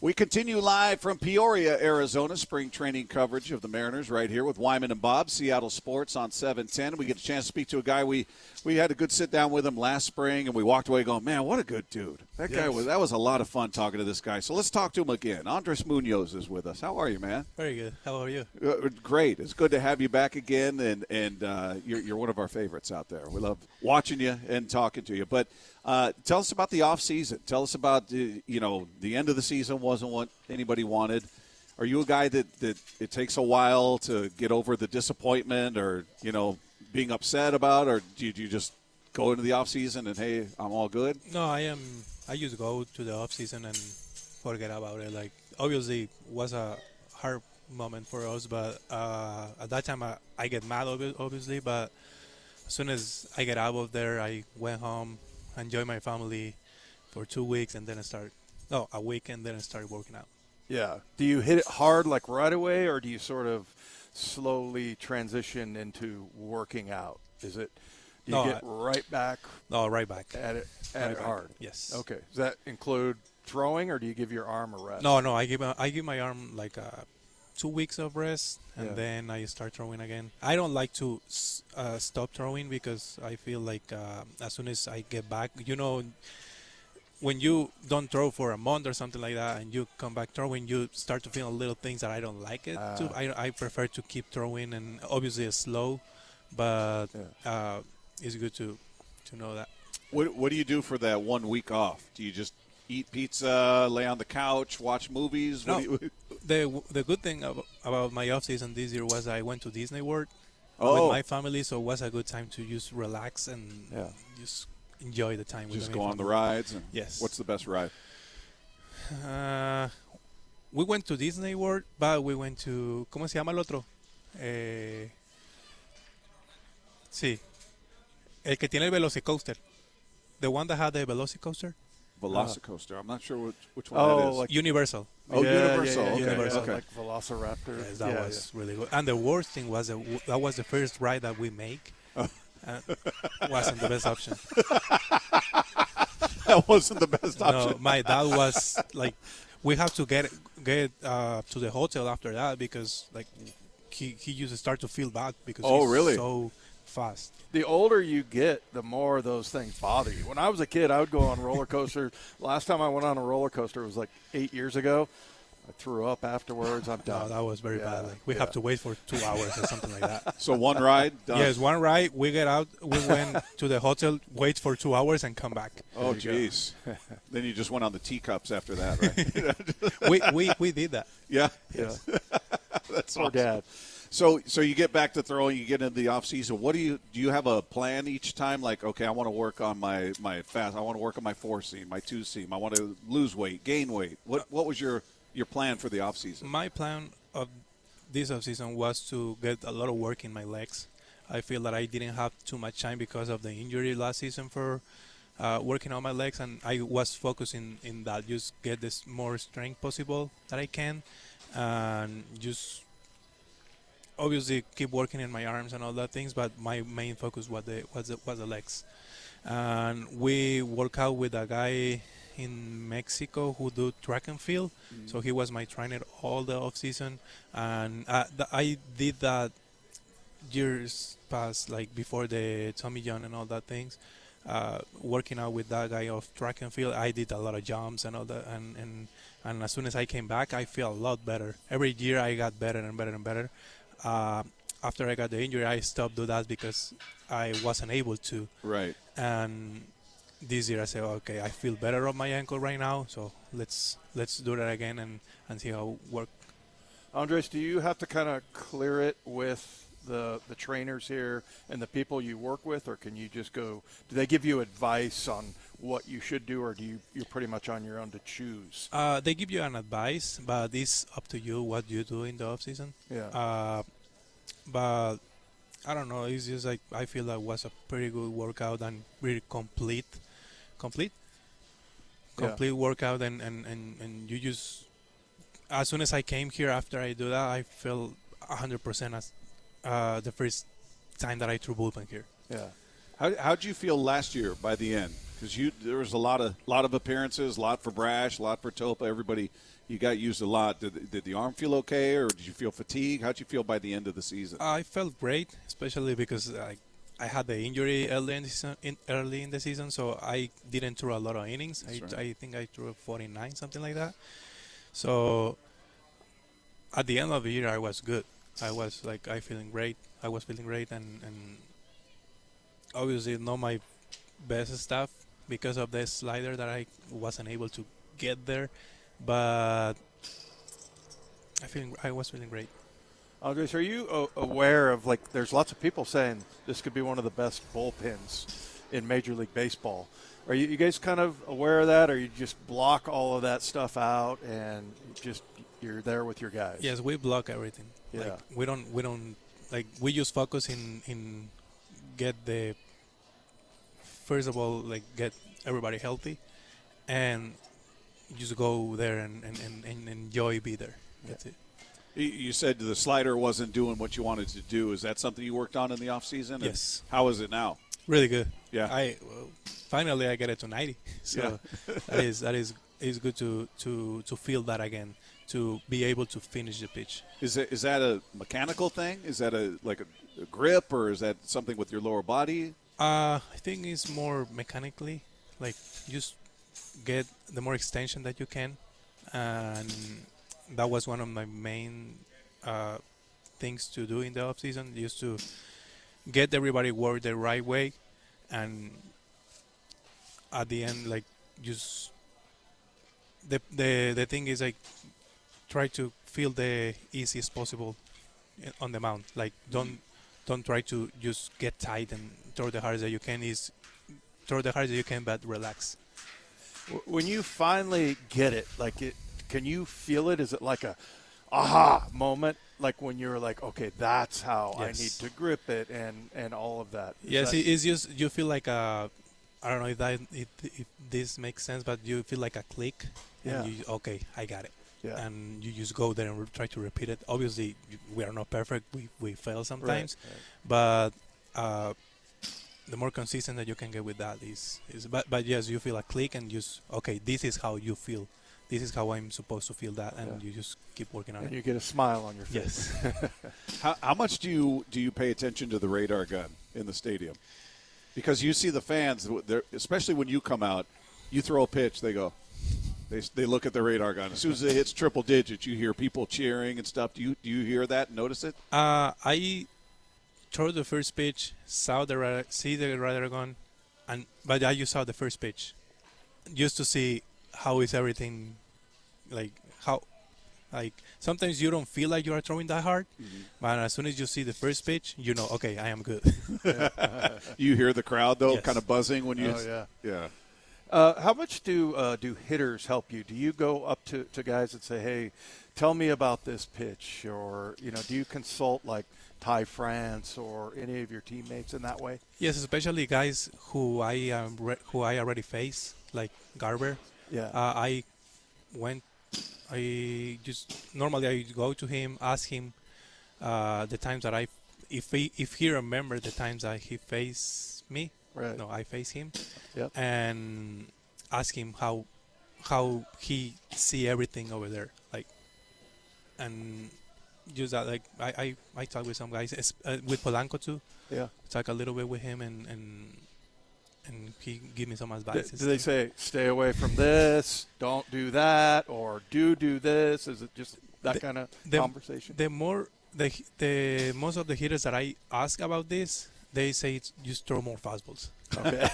We continue live from Peoria, Arizona, spring training coverage of the Mariners right here with Wyman and Bob, Seattle Sports on 710. We get a chance to speak to a guy we had a good sit down with him last spring, and we walked away going, man, what a good dude. That was a lot of fun talking to this guy. So let's talk to him again. Andrés Muñoz is with us. How are you, man? Very good. How are you? Great. It's good to have you back again, and you're one of our favorites out there. We love watching you and talking to you. But tell us about the offseason. Tell us about, the end of the season wasn't what anybody wanted. Are you a guy that it takes a while to get over the disappointment or, being upset about, or do you just go into the offseason and, hey, I'm all good? No, I am. I used to go to the offseason and forget about it. Like, obviously, it was a hard moment for us, but at that time, I get mad, obviously, but as soon as I get out of there, I went home, enjoyed my family for 2 weeks, and then a week, and then I started working out. Yeah. Do you hit it hard, like right away, or do you sort of slowly transition into working out? Do you get right back? No, right back. At it hard? Yes. Okay. Does that include throwing, or do you give your arm a rest? No, I give my arm like 2 weeks of rest, and then I start throwing again. I don't like to stop throwing because I feel like as soon as I get back, when you don't throw for a month or something like that and you come back throwing, you start to feel little things that I don't like it. I prefer to keep throwing, and obviously it's slow, but it's good to know that. What do you do for that 1 week off? Do you just eat pizza, lay on the couch, watch movies? The good thing about my off season this year was I went to Disney World with my family, so it was a good time to just relax and just enjoy the time. Just go on the rides. And yes. What's the best ride? We went to Disney World, but we went to ¿cómo se llama el otro? Sí, el que tiene el Velocicoaster, the one that had the Velocicoaster. Velocicoaster. I'm not sure which one that is. Like Universal. Universal. Okay. Universal, Okay. like Velociraptor. Yes, that was really good. And the worst thing was that was the first ride that we make. Wasn't the best option. That wasn't the best option. No, my dad was like, we have to get to the hotel after that because like he used to start to feel bad because he's so fast. The older you get, the more those things bother you. When I was a kid, I would go on roller coasters. Last time I went on a roller coaster was like 8 years ago. I threw up afterwards. I'm done. No, that was very bad. Like, we have to wait for 2 hours or something like that. So one ride? Done. Yes, one ride. We get out. We went to the hotel, wait for 2 hours, and come back. Oh, jeez. Then you just went on the teacups after that, right? we did that. Yeah? Yeah. That's Poor awesome. Dad. So you get back to throwing, you get into the off season. What do you have a plan each time? Like, okay, I want to work on my fast. I want to work on my 4-seam, my 2-seam. I want to lose weight, gain weight. What was your plan for the off season? My plan of this off season was to get a lot of work in my legs. I feel that I didn't have too much time because of the injury last season for working on my legs, and I was focusing in that, just get this more strength possible that I can, and just obviously keep working in my arms and all that things, but my main focus was the legs. And we work out with a guy in Mexico who do track and field, so he was my trainer all the off season, and I did that years past, like before the Tommy John and all that things. Working out with that guy of track and field, I did a lot of jumps and all that, and as soon as I came back, I feel a lot better. Every year I got better and better and better. After I got the injury, I stopped doing that because I wasn't able to. Right. And this year I said, okay, I feel better on my ankle right now, so let's do that again and see how it works. Andrés, do you have to kind of clear it with the trainers here and the people you work with, or can you just go? Do they give you advice on what you should do, or you're pretty much on your own to choose? They give you an advice, but it's up to you what you do in the off season. Yeah. But I don't know. It's just like I feel that was a pretty good workout and really complete workout, and you just, as soon as I came here after I do that, I feel 100% as the first time that I threw bullpen here. Yeah. How'd you feel last year by the end? Because there was a lot of appearances, a lot for Brash, a lot for Topa. Everybody, you got used a lot. Did the arm feel okay, or did you feel fatigue? How'd you feel by the end of the season? I felt great, especially because I had the injury early in the season, so I didn't throw a lot of innings. I think I threw 49, something like that. So at the end of the year, I was good. I was feeling great. I was feeling great, and obviously not my best stuff because of the slider that I wasn't able to get there, but I was feeling great. Andrés, are you aware of, like, there's lots of people saying this could be one of the best bullpens in Major League Baseball. Are you guys kind of aware of that, or you just block all of that stuff out and just you're there with your guys? Yes, we block everything. Yeah. Like, we don't we just focus in get the first of all get everybody healthy, and just go there and enjoy be there. That's it. You said the slider wasn't doing what you wanted to do. Is that something you worked on in the off season? Yes. How is it now? Really good. Yeah. Finally I get it to 90. So that is good to feel that again, to be able to finish the pitch. Is that a mechanical thing? Is that a grip, or is that something with your lower body? I think it's more mechanically, just get the more extension that you can, and that was one of my main things to do in the off season, just to get everybody work the right way, and at the end, just the thing is try to feel the easiest possible on the mound. Don't try to just get tight and throw the hardest that you can. Throw the hardest that you can, but relax. When you finally get it, can you feel it? Is it like a aha moment? Like when you're like, okay, that's how I need to grip it and all of that. It's just you feel like I don't know if this makes sense, but you feel like a click. Yeah. And okay, I got it. Yeah. And you just go there and try to repeat it. Obviously, we are not perfect. We fail sometimes, right. But the more consistent that you can get with that is. But yes, you feel a click and just okay. This is how you feel. This is how I'm supposed to feel that, and you just keep working on it. And you get a smile on your face. Yes. How much do you pay attention to the radar gun in the stadium? Because you see the fans, especially when you come out, you throw a pitch, they go. They look at the radar gun. As soon as it hits triple digits, you hear people cheering and stuff. Do you hear that and notice it? I throw the first pitch, see the radar gun, but I just saw the first pitch, just to see how is everything, sometimes you don't feel like you are throwing that hard, but as soon as you see the first pitch, you know, okay, I am good. You hear the crowd though, Yes. kind of buzzing when you. Oh, yeah. Yeah. How much do hitters help you? Do you go up to guys and say, hey, tell me about this pitch? Or, do you consult Ty France or any of your teammates in that way? Yes, especially guys who I already face, like Garber. Yeah. Normally I go to him, ask him the times that if he remember the times that he faced me. Right. No, I face him. Yep. And ask him how he see everything over there, and just that, I talk with some guys, with Polanco too. Yeah. Talk a little bit with him, and he give me some advice. Do they say, stay away from this, don't do that, or do this? Is it just that kind of conversation? The most of the hitters that I ask about this, they say just throw more fastballs. Okay.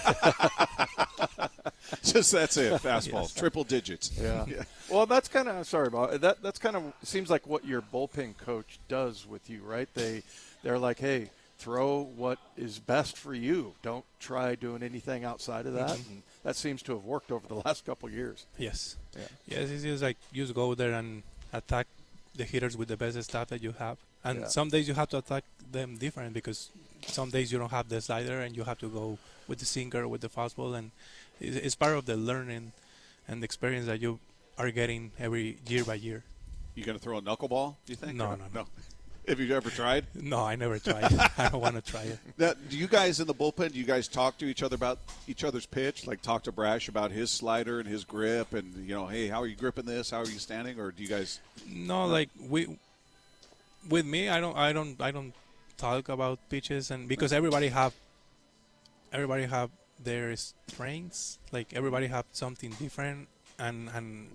Just that's it, fastball, Yes. triple digits. Yeah. Well, that's kind of sorry about that. That's kind of seems like what your bullpen coach does with you, right? They're like, hey, throw what is best for you. Don't try doing anything outside of that. Mm-hmm. And that seems to have worked over the last couple of years. Yes. Yeah. Yes, it's just just go there and attack the hitters with the best stuff that you have. And some days you have to attack them different, because some days you don't have the slider and you have to go with the sinker, with the fastball, and it's part of the learning and the experience that you are getting every year by year. You going to throw a knuckleball, do you think? No. Have you ever tried? No, I never tried. I don't want to try it. Now, do you guys in the bullpen, do you guys talk to each other about each other's pitch? Like talk to Brash about his slider and his grip and, hey, how are you gripping this? How are you standing? Or do you guys? No, like with me, I don't talk about pitches, and because everybody have their strengths. Like everybody have something different, and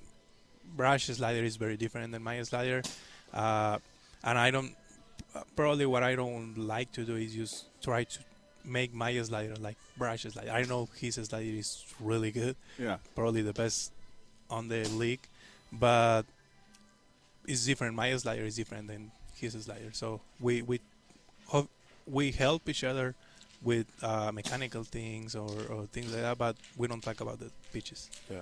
Brash's slider is very different than my slider. And I don't, probably what I don't like to do is just try to make my slider like Brash's slider. I know his slider is really good. Yeah. Probably the best on the league. But it's different. My slider is different than his slider. So we help each other with mechanical things or things like that, but we don't talk about the pitches. Yeah.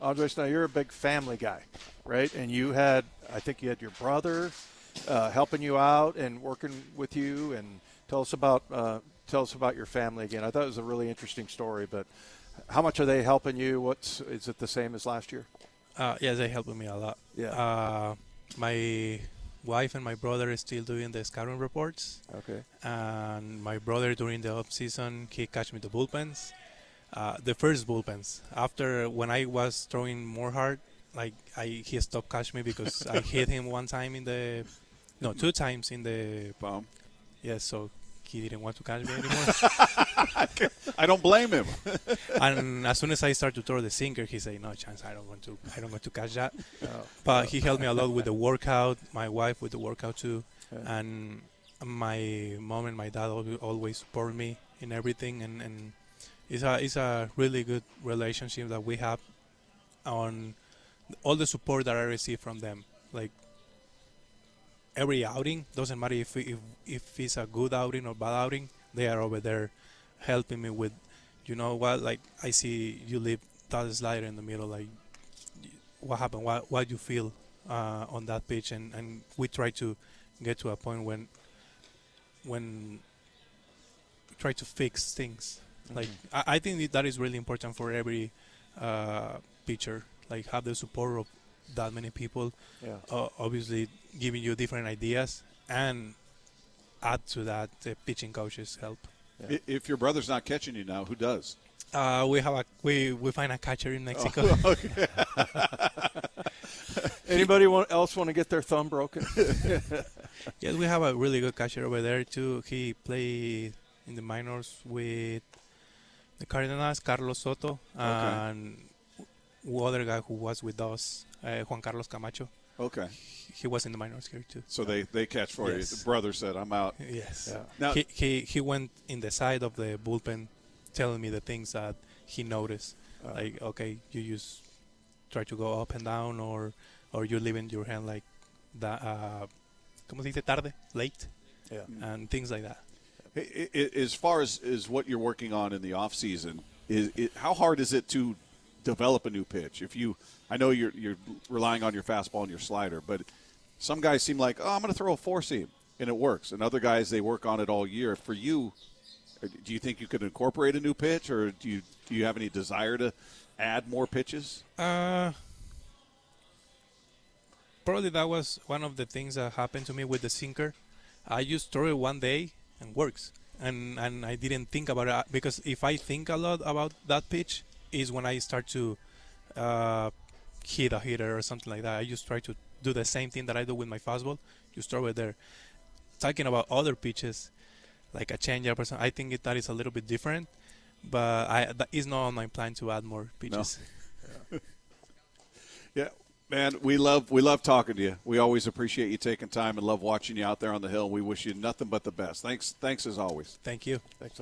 Andrés, now you're a big family guy, right? And I think you had your brother helping you out and working with you. And tell us about your family again. I thought it was a really interesting story, but how much are they helping you? Is it the same as last year? Yes, they helping me a lot. Yeah. My wife and my brother are still doing the scouting reports. Okay. And my brother during the off season, he catch me the bullpens. The first bullpens. After when I was throwing more hard, he stopped catching me because I hit him two times in the palm. Yes, so he didn't want to catch me anymore. I don't blame him. And as soon as I start to throw the sinker, he said, "No chance, I don't want to catch that." But he helped me a lot with the workout. My wife with the workout too, and my mom and my dad always support me in everything, and it's a really good relationship that we have on all the support that I receive from them. Like every outing, doesn't matter if it's a good outing or bad outing, they are over there helping me with, like I see you leave that slider in the middle, like what happened, what you feel on that pitch, and we try to get to a point when we try to fix things. Like I think that is really important for every pitcher, like have the support of that many people, obviously giving you different ideas, and add to that the pitching coaches help. Yeah. If your brother's not catching you now, who does? We find a catcher in Mexico. Oh, okay. Anybody else want to get their thumb broken? Yes, we have a really good catcher over there too. He played in the minors with the Cardinals, Carlos Soto, and other guy who was with us, Juan Carlos Camacho. Okay. He was in the minors here too. So they catch for you. The brother said, "I'm out." Yes. Yeah. Now, he went in the side of the bullpen, telling me the things that he noticed. Like, okay, you just try to go up and down, or you're leaving your hand like that. ¿Cómo se dice? Tarde, late, and things like that. As far as what you're working on in the off season, how hard is it to develop a new pitch? I know you're relying on your fastball and your slider, but some guys seem like, I'm going to throw a four seam and it works, and other guys, they work on it all year. For you, do you think you could incorporate a new pitch, or do you have any desire to add more pitches? Probably that was one of the things that happened to me with the sinker. I just throw it one day and works, and I didn't think about it, because if I think a lot about that pitch is when I start to hit a hitter or something like that. I just try to do the same thing that I do with my fastball, just throw it there. Talking about other pitches, like a changeup or something, I think that is a little bit different, but that is not on my plan to add more pitches. No. Yeah. Man, we love talking to you. We always appreciate you taking time and love watching you out there on the hill. We wish you nothing but the best. Thanks as always. Thank you. Thanks.